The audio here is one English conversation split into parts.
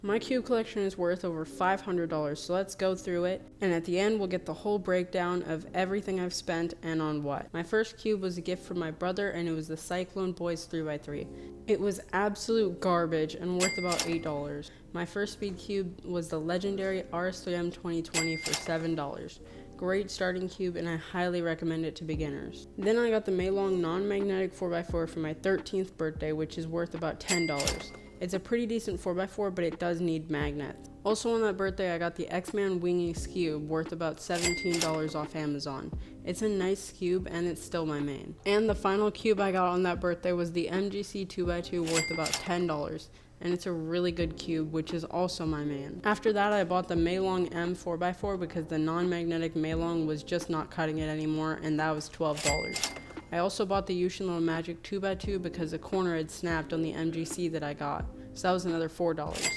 My cube collection is worth over $500, so let's go through it, and at the end we'll get the whole breakdown of everything I've spent and on what. My first cube was a gift from my brother, and it was the Cyclone Boys 3x3. It was absolute garbage and worth about $8. My first speed cube was the legendary RS3M 2020 for $7. Great starting cube, and I highly recommend it to beginners. Then I got the Meilong non-magnetic 4x4 for my 13th birthday, which is worth about $10. It's a pretty decent 4x4, but it does need magnets. Also on that birthday, I got the X-Man Wingies cube, worth about $17 off Amazon. It's a nice cube, and it's still my main. And the final cube I got on that birthday was the MGC 2x2, worth about $10. And it's a really good cube, which is also my main. After that, I bought the Meilong M 4x4 because the non-magnetic Meilong was just not cutting it anymore, and that was $12. I also bought the Yushin Little Magic 2x2 because the corner had snapped on the MGC that I got, so that was another $4.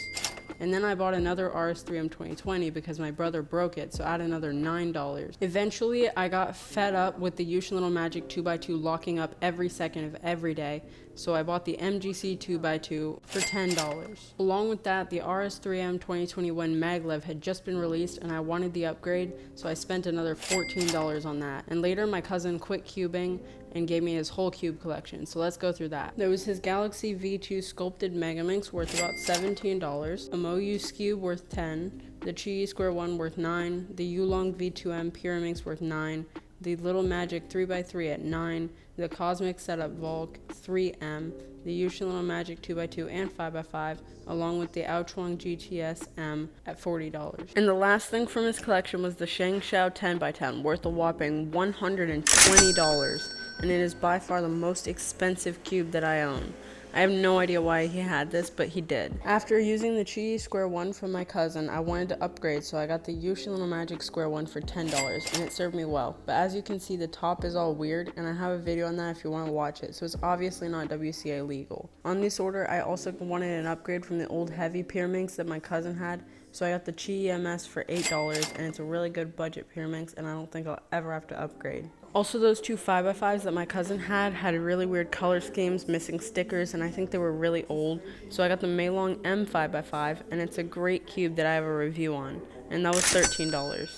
And then I bought another RS3M 2020 because my brother broke it, so add another $9. Eventually, I got fed up with the Yushin Little Magic 2x2 locking up every second of every day, so I bought the MGC 2x2 for $10. Along with that, the RS3M 2021 Maglev had just been released, and I wanted the upgrade, so I spent another $14 on that. And later, my cousin quit cubing and gave me his whole cube collection, so let's go through that. There was his Galaxy V2 sculpted Megaminx worth about $17, a Moyus cube worth $10, the Chi Square 1 worth $9, the Yulong V2M Pyraminx worth $9, the Little Magic 3x3 at $9, the Cosmic Setup Volk 3M, the Yushin Little Magic 2x2 and 5x5, along with the Aochuang GTS M at $40. And the last thing from his collection was the Shengshao 10x10, worth a whopping $120, and it is by far the most expensive cube that I own. I have no idea why he had this, but he did. After using the Chi Square 1 from my cousin, I wanted to upgrade, so I got the Yushin Little Magic Square 1 for $10, and it served me well. But as you can see, the top is all weird, and I have a video on that if you want to watch it, so it's obviously not WCA legal. On this order, I also wanted an upgrade from the old heavy Pyraminx that my cousin had, so I got the Chi EMS for $8, and it's a really good budget Pyraminx, and I don't think I'll ever have to upgrade. Also, those two 5x5s that my cousin had really weird color schemes, missing stickers, and I think they were really old. So I got the Meilong M 5x5, and it's a great cube that I have a review on, and that was $13.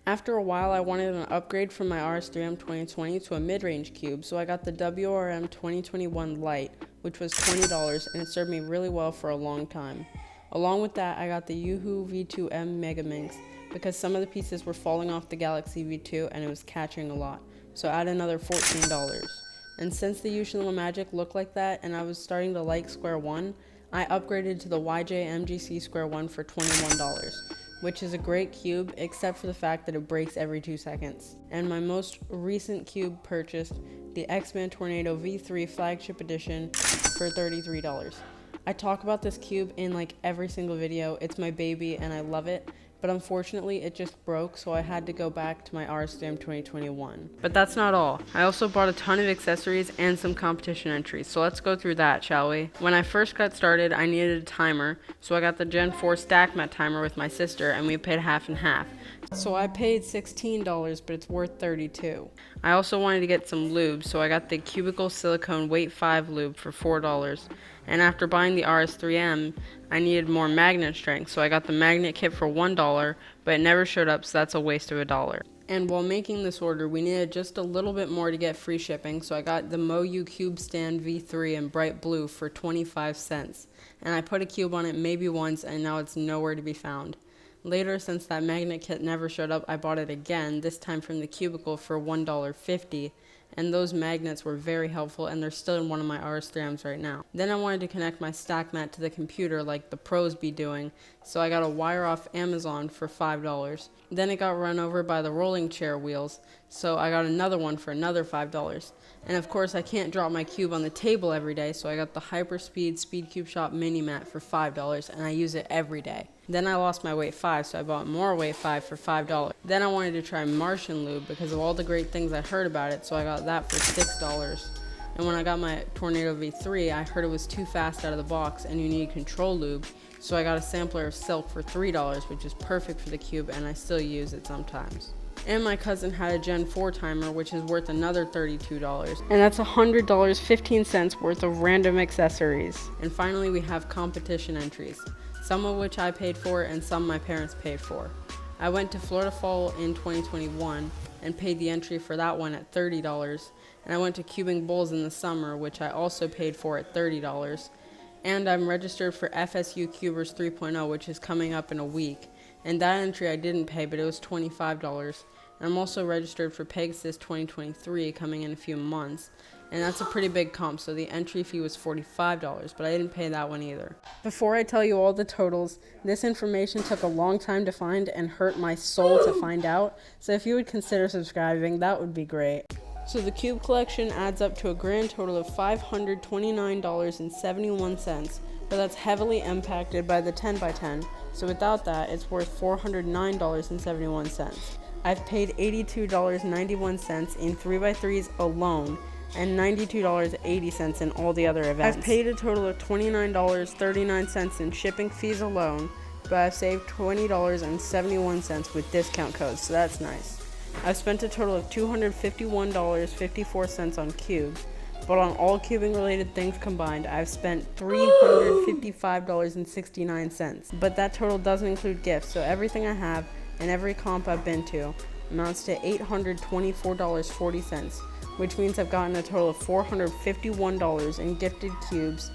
After a while, I wanted an upgrade from my RS3M 2020 to a mid-range cube, so I got the WRM 2021 Lite, which was $20, and it served me really well for a long time. Along with that, I got the Yuhu V2M Megaminx because some of the pieces were falling off the Galaxy V2 and it was catching a lot. So add another $14. And since the Yushin Little Magic looked like that and I was starting to like Square 1, I upgraded to the YJ MGC Square 1 for $21, which is a great cube except for the fact that it breaks every 2 seconds. And my most recent cube purchased, the X-Man Tornado V3 Flagship Edition for $33. I talk about this cube in like every single video. It's my baby and I love it. But unfortunately, it just broke, so I had to go back to my RS3M 2021. But that's not all. I also bought a ton of accessories and some competition entries, so let's go through that, shall we? When I first got started, I needed a timer, so I got the Gen 4 stack mat timer with my sister, and we paid half and half. So I paid $16, but it's worth $32. I also wanted to get some lube, so I got the Cubicle Silicone Weight 5 lube for $4. And after buying the RS3M, I needed more magnet strength, so I got the magnet kit for $1, but it never showed up, so that's a waste of $1. And while making this order, we needed just a little bit more to get free shipping, so I got the Moyu Cube Stand V3 in bright blue for 25 cents. And I put a cube on it maybe once, and now it's nowhere to be found. Later, since that magnet kit never showed up, I bought it again, this time from the Cubicle for $1.50. And those magnets were very helpful, and they're still in one of my RS3Ms right now. Then I wanted to connect my stack mat to the computer like the pros be doing, so I got a wire off Amazon for $5. Then it got run over by the rolling chair wheels, so I got another one for another $5. And of course I can't drop my cube on the table every day, so I got the Hyperspeed Speedcube Shop mini mat for $5, and I use it every day. Then I lost my weight 5, so I bought more weight 5 for $5. Then I wanted to try Martian lube because of all the great things I heard about it, so I got that for $6. And when I got my Tornado V3, I heard it was too fast out of the box and you need control lube, so I got a sampler of Silk for $3, which is perfect for the cube, and I still use it sometimes. And my cousin had a Gen 4 timer, which is worth another $32. And that's $100, 15 cents worth of random accessories. And finally, we have competition entries. some of which I paid for and some my parents paid for. I went to Florida Fall in 2021 and paid the entry for that one at $30, and I went to Cubing Bowls in the summer, which I also paid for at $30, and I'm registered for FSU Cubers 3.0, which is coming up in a week, and that entry I didn't pay, but it was $25. And I'm also registered for Pegasus 2023 coming in a few months, and that's a pretty big comp, so the entry fee was $45, but I didn't pay that one either. Before I tell you all the totals, this information took a long time to find and hurt my soul to find out, so if you would consider subscribing, that would be great. So the cube collection adds up to a grand total of $529.71, but that's heavily impacted by the 10x10, so without that, it's worth $409.71. I've paid $82.91 in 3x3s alone, and $92.80 in all the other events. I've paid a total of $29.39 in shipping fees alone, but I've saved $20.71 with discount codes, so that's nice. I've spent a total of $251.54 on cubes, but on all cubing related things combined, I've spent $355.69. But that total doesn't include gifts, so everything I have and every comp I've been to amounts to $824.40, which means I've gotten a total of $451 in gifted cubes.